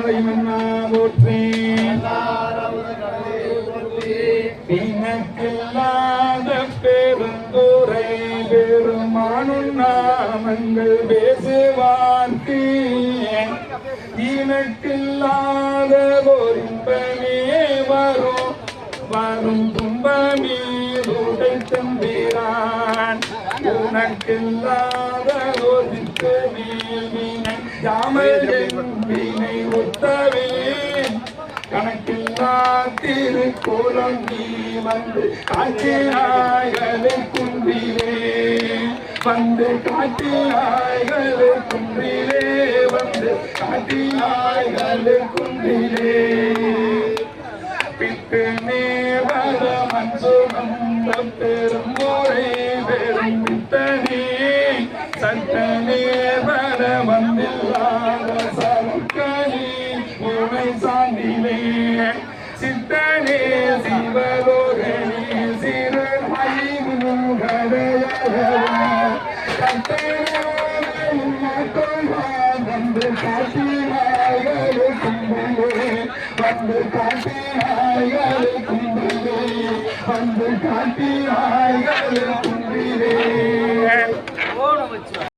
மன்னா போற்றி இனக்கில்லாத பெருந்துரை பெருமானும் நாமங்கள் பேசுவார்க்கு இனக்கில்லாத இன்பமே வரும் வரும் துன்பமே உடை தம்பிரான் உனக்கில்லாத வினை ஒத்தவே கணக்கில்லா திருக்கோலம் நீ வந்து காட்சியாய்களை குன்றிலே வந்து காட்டியாய்களை குன்றிலே வந்து காட்டியாய்களை குன்றிலே பிட்டு நேவர மன்சுமந்த பெருமுறை பெரும் வித்தனே சட்டனே வர வந்தில்லாத சருக்கனே உமை சாந்திலே சித்தனே சிவலோகனே சிறு வந்து காட்டினாய்களை கும்பிலே வந்து காட்டினாய்களை கும்பிலே வந்து காட்டினாய்களை கும்பிலே